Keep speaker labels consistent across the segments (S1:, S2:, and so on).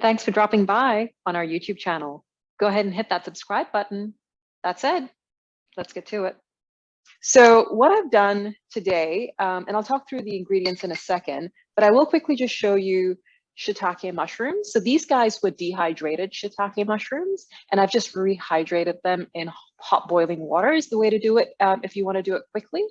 S1: thanks for dropping by on our YouTube channel. Go ahead and hit that subscribe button. That said, let's get to it. So what I've done today, and I'll talk through the ingredients in a second, but I will quickly just show you shiitake mushrooms. So these guys were dehydrated shiitake mushrooms, and I've just rehydrated them in hot boiling water is the way to do it if you want to do it quickly.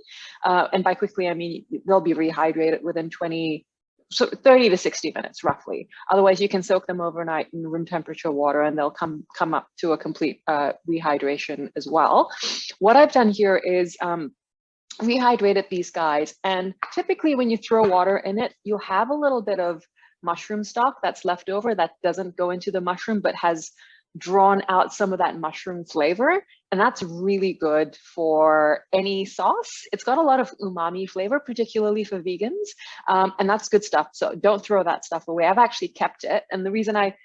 S1: And by quickly, I mean they'll be rehydrated within 30 to 60 minutes roughly. Otherwise, you can soak them overnight in room temperature water and they'll come up to a complete rehydration as well. What I've done here is rehydrated these guys. And typically when you throw water in it, you'll have a little bit of mushroom stock that's left over that doesn't go into the mushroom, but has drawn out some of that mushroom flavor. And that's really good for any sauce. It's got a lot of umami flavor, particularly for vegans. And that's good stuff. So don't throw that stuff away. I've actually kept it. And the reason I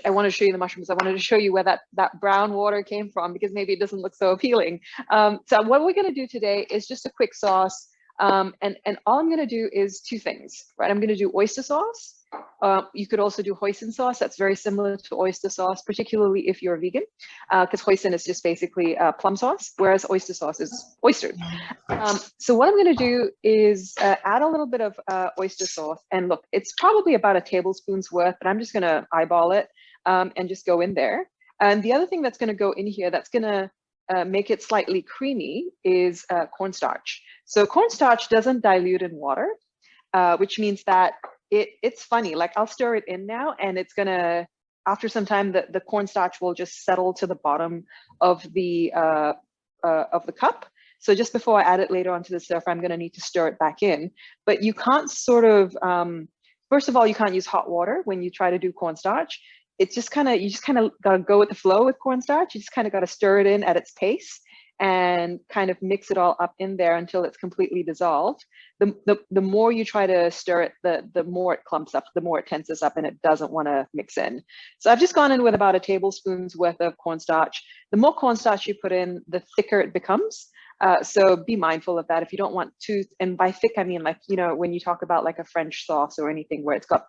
S1: want to show you the mushrooms, I wanted to show you where that brown water came from, because maybe it doesn't look so appealing. So what we're going to do today is just a quick sauce. And all I'm going to do is two things, right? I'm going to do oyster sauce. You could also do hoisin sauce. That's very similar to oyster sauce, particularly if you're vegan, because hoisin is just basically plum sauce, whereas oyster sauce is oysters. So what I'm going to do is add a little bit of oyster sauce. And look, it's probably about a tablespoon's worth, but I'm just going to eyeball it and just go in there. And the other thing that's going to go in here that's going to make it slightly creamy is cornstarch. So cornstarch doesn't dilute in water, which means that it's funny, like I'll stir it in now and it's gonna, after some time, the cornstarch will just settle to the bottom of the cup. So just before I add it later onto the stir fry, I'm gonna need to stir it back in. But you can't sort of, first of all, you can't use hot water when you try to do cornstarch. It's just kind of, you just kind of gotta go with the flow with cornstarch. You just kind of gotta stir it in at its pace and kind of mix it all up in there until it's completely dissolved. The more you try to stir it, the more it clumps up, the more it tenses up, and it doesn't want to mix in. So I've just gone in with about a tablespoon's worth of cornstarch. The more cornstarch you put in, the thicker it becomes. So be mindful of that. If you don't want to, and by thick, I mean like, you know, when you talk about like a French sauce or anything where it's got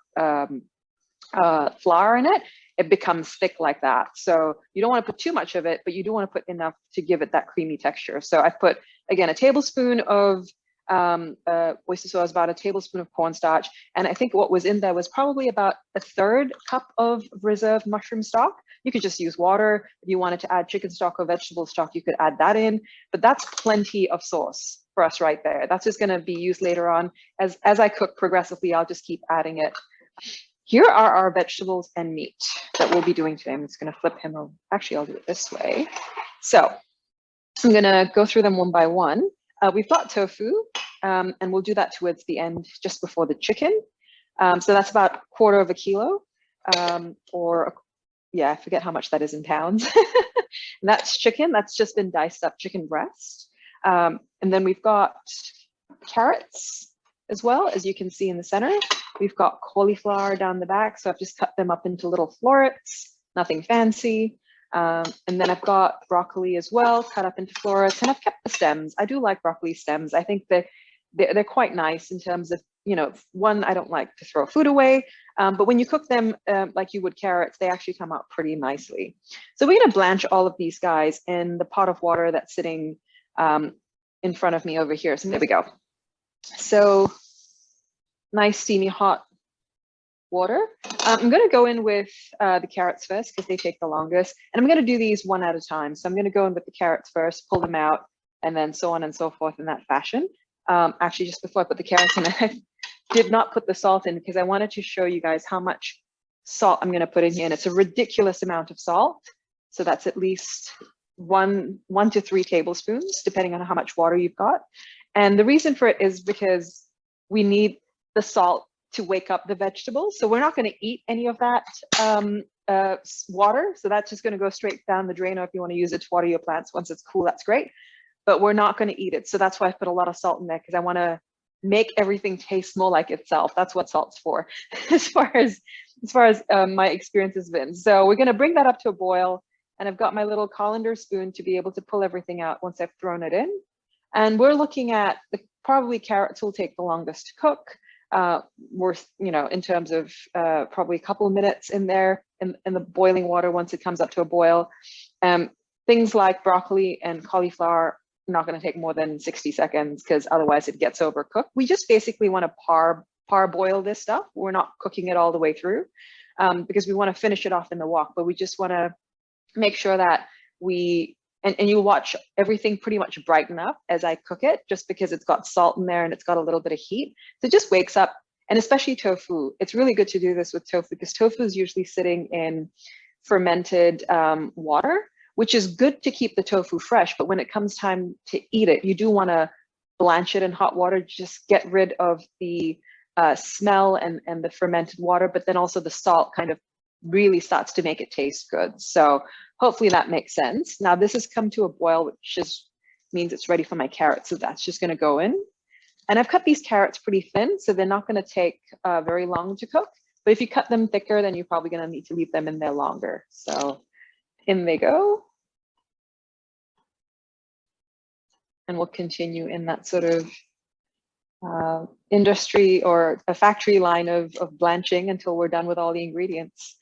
S1: flour in it, it becomes thick like that. So you don't want to put too much of it, but you do want to put enough to give it that creamy texture. So I've put, again, a tablespoon of oyster sauce, about a tablespoon of cornstarch. And I think what was in there was probably about a third cup of reserved mushroom stock. You could just use water. If you wanted to add chicken stock or vegetable stock, you could add that in, but that's plenty of sauce for us right there. That's just going to be used later on. As I cook progressively, I'll just keep adding it. Here are our vegetables and meat that we'll be doing today. I'm just going to flip him over. Actually, I'll do it this way. So I'm going to go through them one by one. We've got tofu, and we'll do that towards the end, just before the chicken. So that's about 1/4 kilo, yeah, I forget how much that is in pounds. And that's chicken. That's just been diced up chicken breast. And then we've got carrots as well, as you can see in the center. We've got cauliflower down the back, so I've just cut them up into little florets, nothing fancy. And then I've got broccoli as well, cut up into florets, and I've kept the stems. I do like broccoli stems. I think they're quite nice in terms of, you know, one, I don't like to throw food away, but when you cook them like you would carrots, they actually come out pretty nicely. So we're gonna blanch all of these guys in the pot of water that's sitting in front of me over here. So there we go. So nice steamy hot water. I'm going to go in with the carrots first because they take the longest, and I'm going to do these one at a time. So I'm going to go in with the carrots first, pull them out, and then so on and so forth in that fashion. Actually, just before I put the carrots in, I did not put the salt in because I wanted to show you guys how much salt I'm going to put in here, and it's a ridiculous amount of salt. So that's at least one to 3 tablespoons, depending on how much water you've got. And the reason for it is because we need the salt to wake up the vegetables. So we're not going to eat any of that water. So that's just going to go straight down the drain, or if you want to use it to water your plants once it's cool, that's great. But we're not going to eat it. So that's why I put a lot of salt in there, because I want to make everything taste more like itself. That's what salt's for, as far as my experience has been. So we're going to bring that up to a boil. And I've got my little colander spoon to be able to pull everything out once I've thrown it in. And we're looking at probably carrots will take the longest to cook. worth, in terms of probably a couple of minutes in there in the boiling water once it comes up to a boil. Things like broccoli and cauliflower, not going to take more than 60 seconds because otherwise it gets overcooked. We just basically want to parboil this stuff. We're not cooking it all the way through because we want to finish it off in the wok, but we just want to make sure that and you watch everything pretty much brighten up as I cook it, just because it's got salt in there and it's got a little bit of heat. So it just wakes up, and especially tofu. It's really good to do this with tofu because tofu is usually sitting in fermented water, which is good to keep the tofu fresh. But when it comes time to eat it, you do want to blanch it in hot water, just get rid of the smell and the fermented water, but then also the salt kind of really starts to make it taste good. So hopefully that makes sense. Now this has come to a boil, which just means it's ready for my carrots. So that's just going to go in. And I've cut these carrots pretty thin, so they're not going to take very long to cook. But if you cut them thicker, then you're probably going to need to leave them in there longer. So in they go. And we'll continue in that sort of industry or a factory line of blanching until we're done with all the ingredients.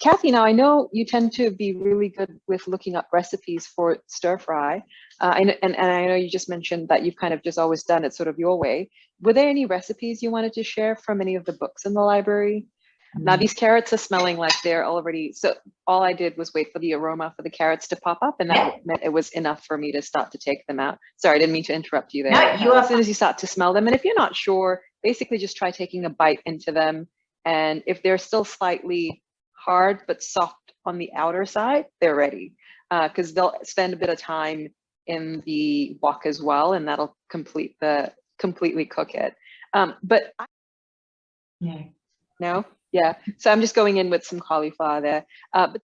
S1: Kathy, now I know you tend to be really good with looking up recipes for stir fry. And I know you just mentioned that you've kind of just always done it sort of your way. Were there any recipes you wanted to share from any of the books in the library? Now these carrots are smelling like they're already, so all I did was wait for the aroma for the carrots to pop up, and that meant it was enough for me to start to take them out. Sorry, I didn't mean to interrupt you there. No, as soon as you start to smell them, and if you're not sure, basically just try taking a bite into them. And if they're still slightly hard but soft on the outer side, they're ready. Because they'll spend a bit of time in the wok as well, and that'll completely cook it. But no. Yeah, so I'm just going in with some cauliflower there. But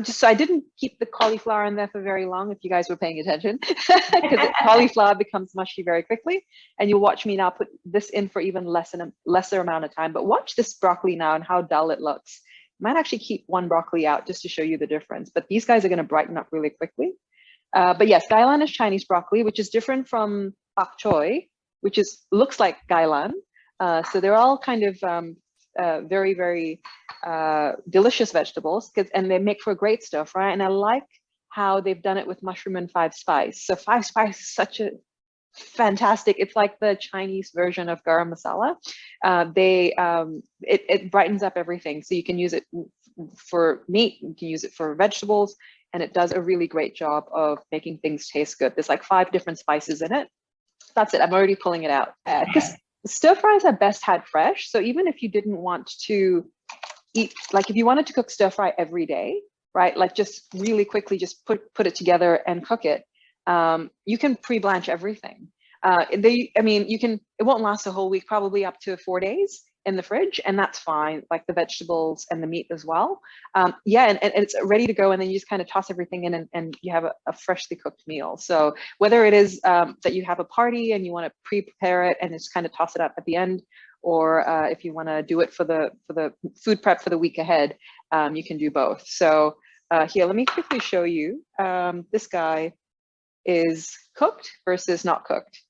S1: so I didn't keep the cauliflower in there for very long, if you guys were paying attention, because cauliflower becomes mushy very quickly. And you'll watch me now put this in for even lesser amount of time. But watch this broccoli now and how dull it looks. Might actually keep one broccoli out just to show you the difference. But these guys are going to brighten up really quickly. But yes, gailan is Chinese broccoli, which is different from pak choy, which looks like gailan. So they're all kind of very, very delicious vegetables, and they make for a great stir fry. And I like how they've done it with mushroom and 5 spice. So 5 spice is such a fantastic. It's like the Chinese version of garam masala. It brightens up everything. So you can use it for meat, you can use it for vegetables, and it does a really great job of making things taste good. There's like 5 different spices in it. That's it. I'm already pulling it out. Because stir fries are best had fresh. So even if you didn't want to eat, like if you wanted to cook stir fry every day, right? Like just really quickly, just put it together and cook it. You can pre-blanch everything. It won't last a whole week, probably up to 4 days in the fridge, and that's fine, like the vegetables and the meat as well. And it's ready to go, and then you just kind of toss everything in and you have a freshly cooked meal. So whether it is that you have a party and you want to pre-prepare it and just kind of toss it up at the end, or if you want to do it for the food prep for the week ahead, you can do both. So here, let me quickly show you. This guy is cooked versus not cooked,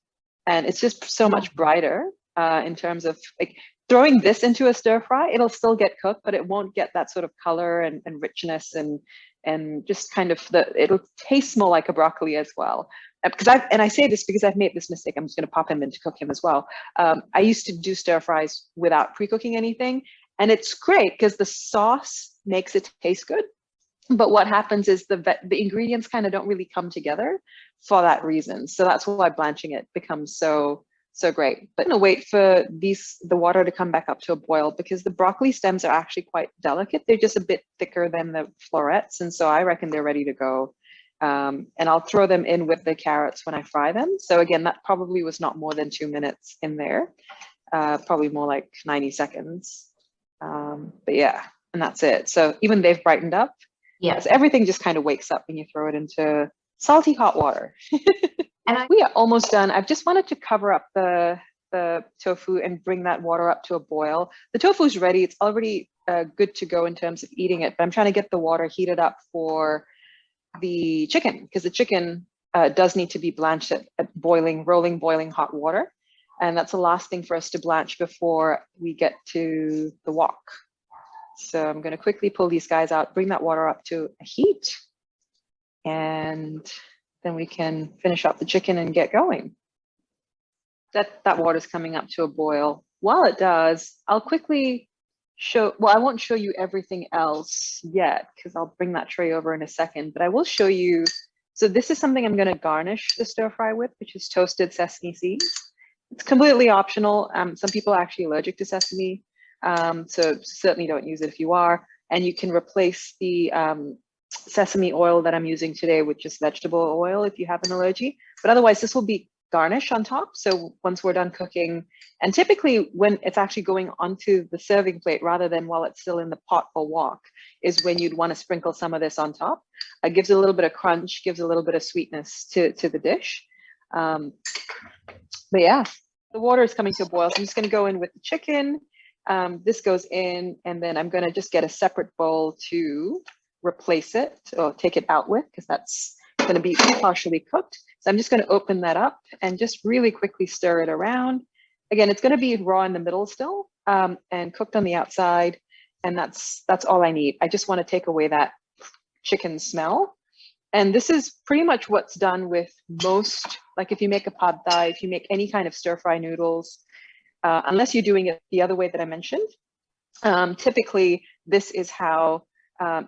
S1: and it's just so much brighter in terms of like throwing this into a stir fry. It'll still get cooked, but it won't get that sort of color and richness and just kind of it'll taste more like a broccoli as well. Because I say this because I've made this mistake. I'm just going to pop him in to cook him as well. I used to do stir fries without pre-cooking anything, and it's great because the sauce makes it taste good. But what happens is the ingredients kind of don't really come together for that reason. So that's why blanching it becomes so great. But I'm gonna wait for the water to come back up to a boil, because the broccoli stems are actually quite delicate. They're just a bit thicker than the florets, and so I reckon they're ready to go. And I'll throw them in with the carrots when I fry them. So again, that probably was not more than 2 minutes in there, probably more like 90 seconds. But yeah, and that's it. So even they've brightened up. Yeah, so everything just kind of wakes up when you throw it into salty hot water. And we are almost done. I've just wanted to cover up the tofu and bring that water up to a boil. The tofu is ready. It's already good to go in terms of eating it. But I'm trying to get the water heated up for the chicken, because the chicken does need to be blanched at boiling, rolling, boiling hot water. And that's the last thing for us to blanch before we get to the wok. So I'm going to quickly pull these guys out, bring that water up to a heat, and then we can finish up the chicken and get going. That water is coming up to a boil. While it does, I'll quickly show, well, I won't show you everything else yet because I'll bring that tray over in a second, but I will show you. So this is something I'm going to garnish the stir fry with, which is toasted sesame seeds. It's completely optional. Some people are actually allergic to sesame, so certainly don't use it if you are. And you can replace the sesame oil that I'm using today with just vegetable oil if you have an allergy. But otherwise, this will be garnish on top. So once we're done cooking, and typically when it's actually going onto the serving plate rather than while it's still in the pot for wok, is when you'd want to sprinkle some of this on top. It gives a little bit of crunch, gives a little bit of sweetness to the dish. But yeah, the water is coming to a boil. So I'm just going to go in with the chicken. This goes in, and then I'm going to just get a separate bowl to replace it or take it out with, because that's going to be partially cooked. So I'm just going to open that up and just really quickly stir it around. Again, it's going to be raw in the middle still, and cooked on the outside. And that's all I need. I just want to take away that chicken smell. And this is pretty much what's done with most, like if you make a pad thai, if you make any kind of stir fry noodles, unless you're doing it the other way that I mentioned, typically this is how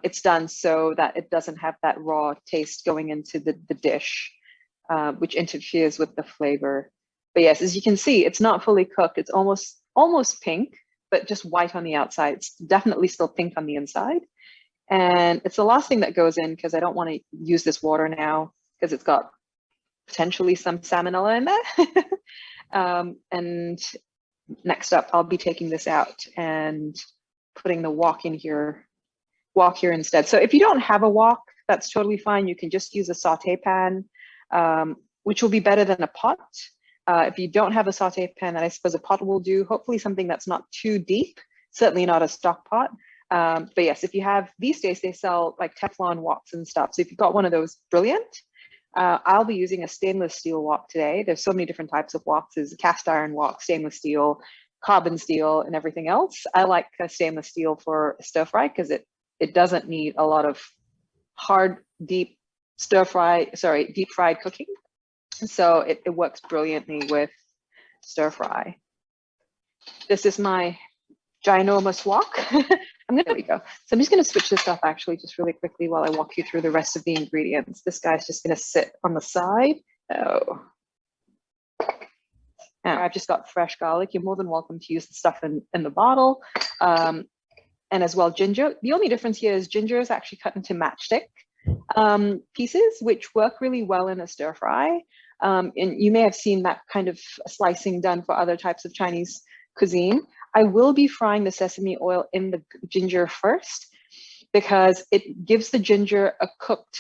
S1: it's done, so that it doesn't have that raw taste going into the dish, which interferes with the flavor. But yes, as you can see, it's not fully cooked. It's almost pink, but just white on the outside. It's definitely still pink on the inside. And it's the last thing that goes in, because I don't want to use this water now because it's got potentially some salmonella in there. And next up, I'll be taking this out and putting the wok here instead. So if you don't have a wok, that's totally fine. You can just use a saute pan, which will be better than a pot. If you don't have a saute pan, then I suppose a pot will do. Hopefully something that's not too deep, certainly not a stock pot. But yes, if you have, these days they sell like Teflon woks and stuff. So if you've got one of those, brilliant. I'll be using a stainless steel wok today. There's so many different types of woks. There's a cast iron wok, stainless steel, carbon steel, and everything else. I like stainless steel for stir fry because it doesn't need a lot of hard, deep fried cooking. So it works brilliantly with stir fry. This is my ginormous wok. There we go. So I'm just going to switch this up actually just really quickly while I walk you through the rest of the ingredients. This guy's just going to sit on the side. Oh. Now I've just got fresh garlic. You're more than welcome to use the stuff in the bottle. And as well ginger. The only difference here is ginger is actually cut into matchstick pieces, which work really well in a stir fry. And you may have seen that kind of slicing done for other types of Chinese cuisine. I will be frying the sesame oil in the ginger first, because it gives the ginger a cooked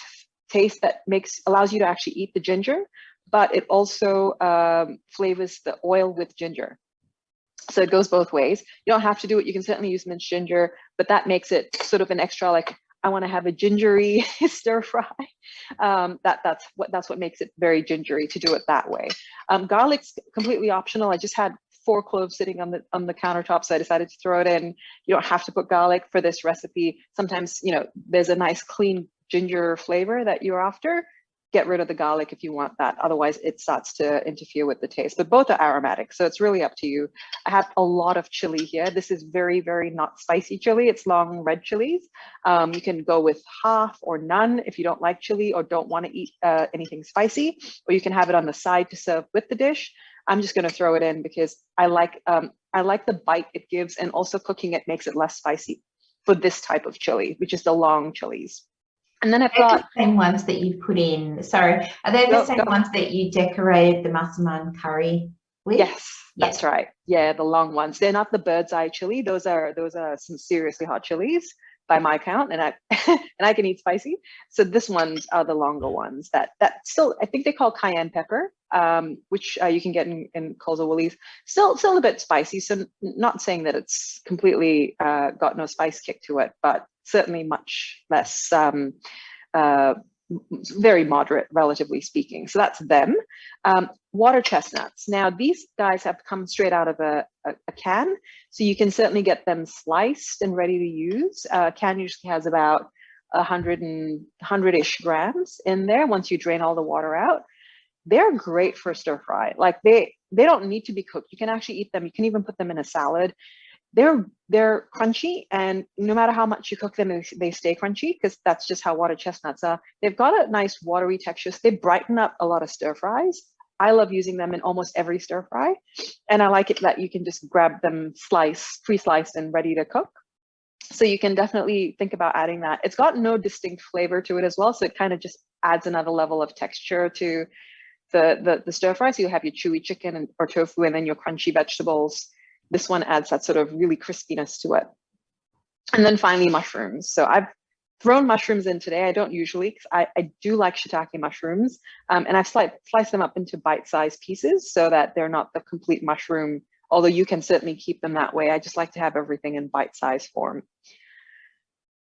S1: taste that allows you to actually eat the ginger, but it also flavors the oil with ginger. So it goes both ways. You don't have to do it. You can certainly use minced ginger, but that makes it sort of an extra, like, I want to have a gingery stir fry. That's what makes it very gingery, to do it that way. Garlic's completely optional. I just had 4 cloves sitting on the countertop, so I decided to throw it in. You don't have to put garlic for this recipe. Sometimes, there's a nice clean ginger flavor that you're after. Get rid of the garlic if you want that. Otherwise, it starts to interfere with the taste. But both are aromatic, so it's really up to you. I have a lot of chili here. This is very, very not spicy chili. It's long red chilies. You can go with half or none if you don't like chili or don't want to eat anything spicy, or you can have it on the side to serve with the dish. I'm just going to throw it in because I like the bite it gives, and also cooking it makes it less spicy for this type of chili, which is the long chilies. And then I've got
S2: the same ones that you put in. Sorry, are they the same ones that you decorated the massaman curry with?
S1: Yes, that's right. Yeah, the long ones. They're not the bird's eye chili. Those are some seriously hot chilies. by my count, and I and I can eat spicy. So this ones are the longer ones that still, I think they call cayenne pepper, which you can get in Coles or Woolies. Still a bit spicy. So not saying that it's completely got no spice kick to it, but certainly much less, very moderate, relatively speaking. So that's them. Water chestnuts. Now these guys have come straight out of a can, so you can certainly get them sliced and ready to use. A can usually has about 100-ish grams in there once you drain all the water out. They're great for stir fry. Like they don't need to be cooked. You can actually eat them. You can even put them in a salad. They're crunchy, and no matter how much you cook them, they stay crunchy, because that's just how water chestnuts are. They've got a nice watery texture. So they brighten up a lot of stir fries. I love using them in almost every stir fry, and I like it that you can just grab them pre-sliced and ready to cook. So you can definitely think about adding that. It's got no distinct flavor to it as well, so it kind of just adds another level of texture to the stir fry. So you have your chewy chicken or tofu, and then your crunchy vegetables. This one adds that sort of really crispiness to it. And then finally, mushrooms. So I've thrown mushrooms in today. I don't usually, because I do like shiitake mushrooms. And I've sliced them up into bite-sized pieces so that they're not the complete mushroom, although you can certainly keep them that way. I just like to have everything in bite-sized form.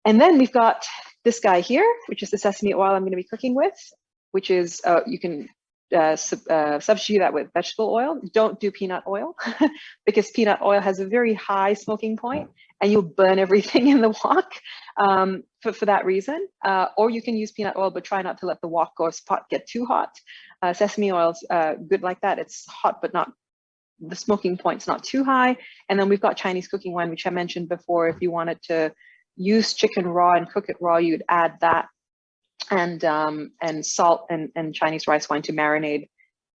S1: And then we've got this guy here, which is the sesame oil I'm going to be cooking with, which is, you can substitute that with vegetable oil. Don't do peanut oil because peanut oil has a very high smoking point and you'll burn everything in the wok for that reason. Or you can use peanut oil, but try not to let the wok or pot get too hot. Sesame oil is good like that. It's hot, but not, the smoking point's not too high. And then we've got Chinese cooking wine, which I mentioned before. If you wanted to use chicken raw and cook it raw, you'd add that and salt and Chinese rice wine to marinate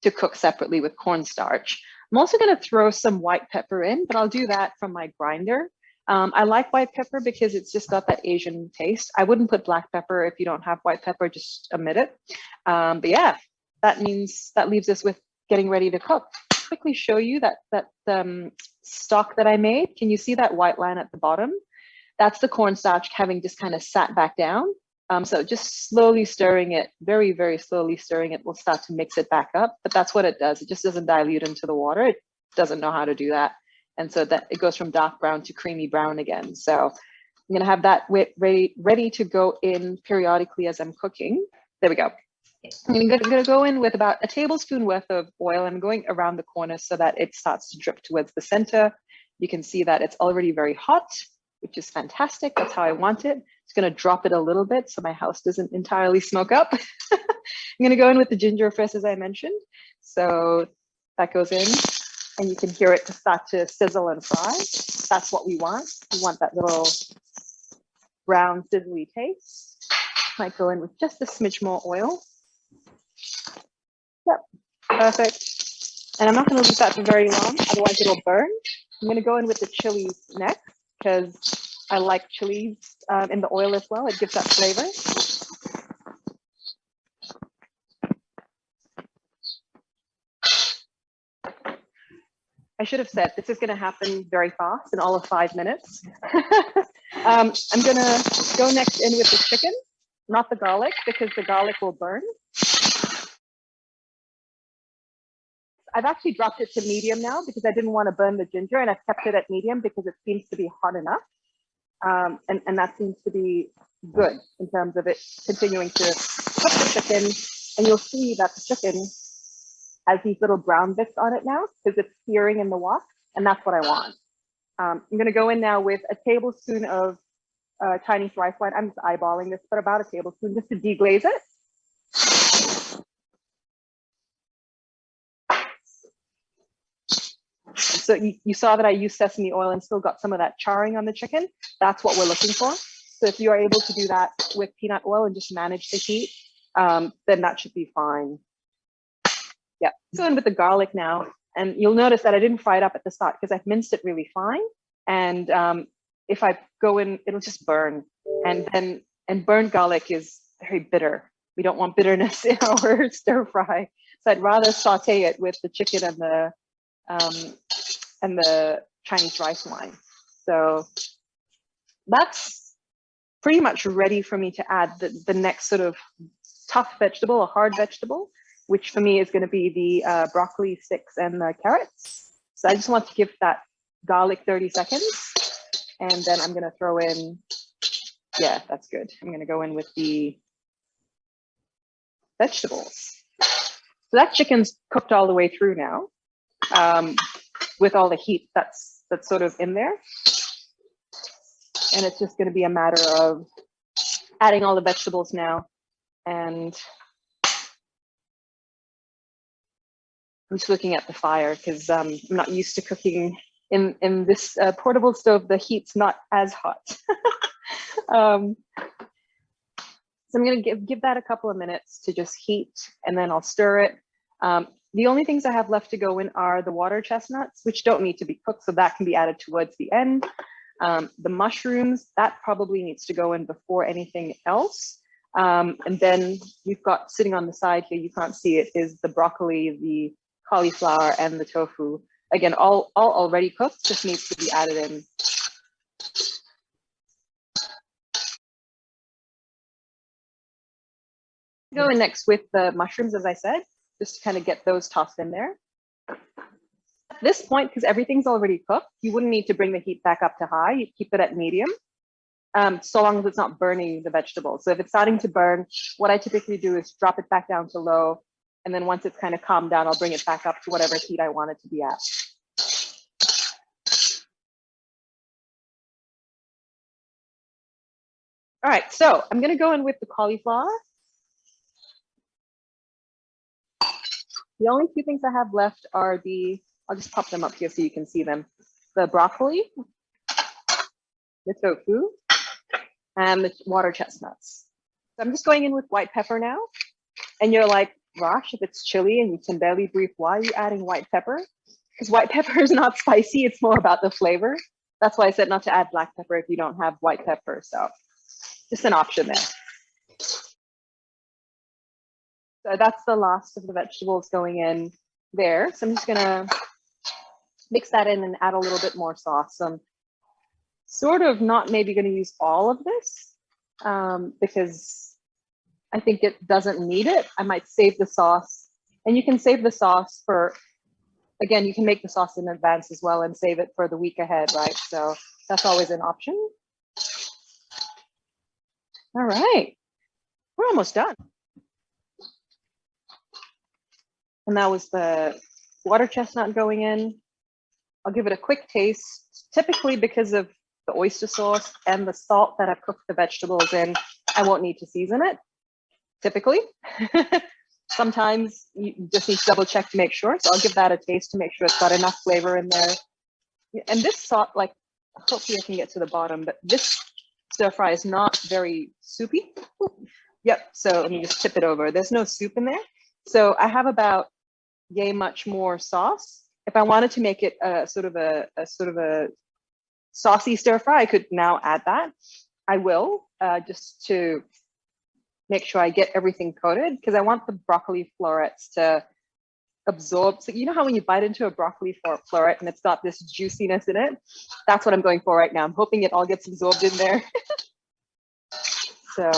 S1: to cook separately with cornstarch. I'm also going to throw some white pepper in, but I'll do that from my grinder. I like white pepper because it's just got that Asian taste. I wouldn't put black pepper if you don't have white pepper, just omit it. But yeah, that leaves us with getting ready to cook. Quickly show you that stock that I made. Can you see that white line at the bottom? That's the cornstarch having just kind of sat back down. So just slowly stirring it, very, very slowly stirring it will start to mix it back up, but that's what it does. It just doesn't dilute into the water. It doesn't know how to do that. And so that it goes from dark brown to creamy brown again. So I'm gonna have that ready to go in periodically as I'm cooking. There we go. I'm gonna go in with about a tablespoon worth of oil. I'm going around the corners so that it starts to drip towards the center. You can see that it's already very hot, which is fantastic. That's how I want it. It's going to drop it a little bit so my house doesn't entirely smoke up. I'm going to go in with the ginger first, as I mentioned. So that goes in and you can hear it to start to sizzle and fry. That's what we want. We want that little brown sizzly taste. Might go in with just a smidge more oil. Yep, perfect. And I'm not going to leave that for very long, otherwise it'll burn. I'm going to go in with the chilies next, because I like chilies in the oil as well. It gives that flavor. I should have said this is going to happen very fast in all of 5 minutes. I'm going to go next in with the chicken, not the garlic, because the garlic will burn. I've actually dropped it to medium now because I didn't want to burn the ginger, and I've kept it at medium because it seems to be hot enough. And that seems to be good in terms of it continuing to cook the chicken. And you'll see that the chicken has these little brown bits on it now because it's searing in the wok, and that's what I want. I'm going to go in now with a tablespoon of Chinese rice wine. I'm just eyeballing this, but about a tablespoon just to deglaze it. So you saw that I used sesame oil and still got some of that charring on the chicken. That's what we're looking for. So if you are able to do that with peanut oil and just manage the heat, then that should be fine. Yeah, go in with the garlic now. And you'll notice that I didn't fry it up at the start because I've minced it really fine. And if I go in, it'll just burn. And burnt garlic is very bitter. We don't want bitterness in our stir fry. So I'd rather saute it with the chicken and the Chinese rice wine. So that's pretty much ready for me to add the next sort of tough vegetable, a hard vegetable, which for me is going to be the broccoli sticks and the carrots. So I just want to give that garlic 30 seconds. And then I'm going to throw in, yeah, that's good. I'm going to go in with the vegetables. So that chicken's cooked all the way through now, with all the heat that's sort of in there. And it's just going to be a matter of adding all the vegetables now. And I'm just looking at the fire because I'm not used to cooking in this portable stove. The heat's not as hot. So I'm going to give that a couple of minutes to just heat, and then I'll stir it. The only things I have left to go in are the water chestnuts, which don't need to be cooked, so that can be added towards the end. The mushrooms, that probably needs to go in before anything else. And then you've got sitting on the side here, you can't see it, is the broccoli, the cauliflower, and the tofu. Again, all already cooked, just needs to be added in. Go in next with the mushrooms, as I said, just to kind of get those tossed in there. At this point, because everything's already cooked, you wouldn't need to bring the heat back up to high. You keep it at medium, so long as it's not burning the vegetables. So if it's starting to burn, what I typically do is drop it back down to low. And then once it's kind of calmed down, I'll bring it back up to whatever heat I want it to be at. All right, so I'm going to go in with the cauliflower. The only two things I have left are I'll just pop them up here so you can see them. The broccoli, the tofu, and the water chestnuts. So I'm just going in with white pepper now. And you're like, Rosh, if it's chili and you can barely breathe, why are you adding white pepper? Because white pepper is not spicy, it's more about the flavor. That's why I said not to add black pepper if you don't have white pepper. So just an option there. So that's the last of the vegetables going in there. So I'm just gonna mix that in and add a little bit more sauce. I'm sort of not maybe gonna use all of this because I think it doesn't need it. I might save the sauce, and you can save the sauce for, again, you can make the sauce in advance as well and save it for the week ahead, right? So that's always an option. All right, we're almost done. And that was the water chestnut going in. I'll give it a quick taste. Typically, because of the oyster sauce and the salt that I've cooked the vegetables in, I won't need to season it, typically. Sometimes you just need to double check to make sure. So I'll give that a taste to make sure it's got enough flavor in there. And this salt, like, hopefully I can get to the bottom, but this stir fry is not very soupy. Yep, so let me just tip it over. There's no soup in there. So I have about yay much more sauce. If I wanted to make it a sort of a saucy stir fry, I could now add that. I will, just to make sure I get everything coated, because I want the broccoli florets to absorb. So you know how when you bite into a broccoli floret and it's got this juiciness in it? That's what I'm going for right now. I'm hoping it all gets absorbed in there. So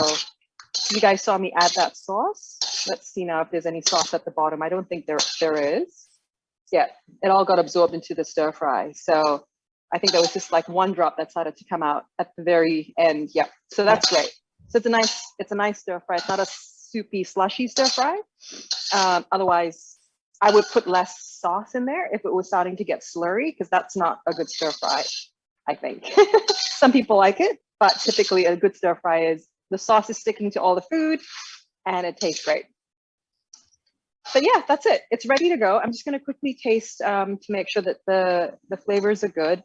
S1: you guys saw me add that sauce. Let's see now if there's any sauce at the bottom. I don't think there is. Yeah, it all got absorbed into the stir fry. So I think that was just like one drop that started to come out at the very end. Yeah, so that's great. So it's a nice stir fry. It's not a soupy, slushy stir fry. Otherwise, I would put less sauce in there if it was starting to get slurry, because that's not a good stir fry, I think. Some people like it, but typically a good stir fry is the sauce is sticking to all the food and it tastes great. But yeah, that's it. It's ready to go. I'm just going to quickly taste to make sure that the flavors are good.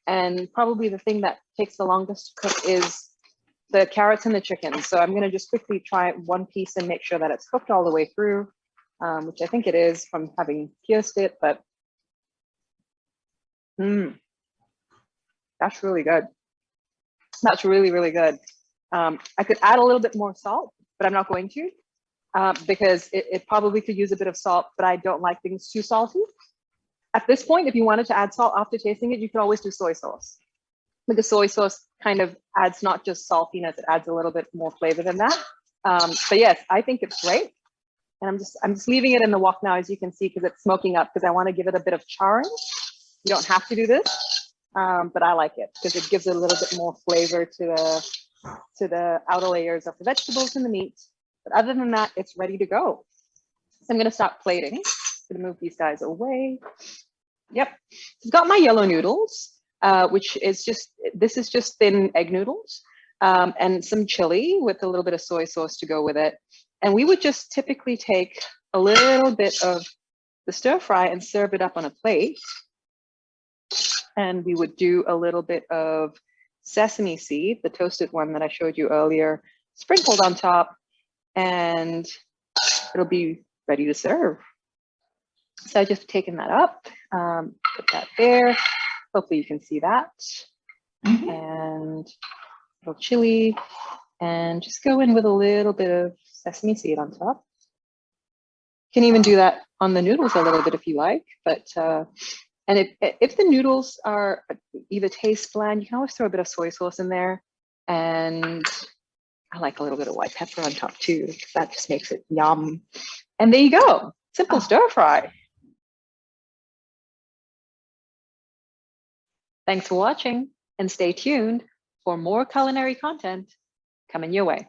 S1: And probably the thing that takes the longest to cook is the carrots and the chicken. So I'm going to just quickly try one piece and make sure that it's cooked all the way through, which I think it is from having pierced it. But that's really good. That's really, really good. I could add a little bit more salt, but I'm not going to. Because it probably could use a bit of salt, but I don't like things too salty. At this point, if you wanted to add salt after tasting it, you could always do soy sauce. But the soy sauce kind of adds not just saltiness, it adds a little bit more flavor than that. But yes, I think it's great. And I'm just leaving it in the wok now, as you can see, because it's smoking up, because I want to give it a bit of charring. You don't have to do this, but I like it because it gives it a little bit more flavor to the outer layers of the vegetables and the meat. But other than that, it's ready to go. So I'm going to start plating. I'm going to move these guys away. Yep. So I've got my yellow noodles, which is this is just thin egg noodles, and some chili with a little bit of soy sauce to go with it. And we would just typically take a little bit of the stir fry and serve it up on a plate. And we would do a little bit of sesame seed, the toasted one that I showed you earlier, sprinkled on top, and it'll be ready to serve. So I just taken that up, put that there. Hopefully you can see that. And a little chili, and just go in with a little bit of sesame seed on top. You can even do that on the noodles a little bit if you like, but and if the noodles are either taste bland, you can always throw a bit of soy sauce in there, and I like a little bit of white pepper on top too. That just makes it yum. And there you go, simple stir fry. Thanks for watching, and stay tuned for more culinary content coming your way.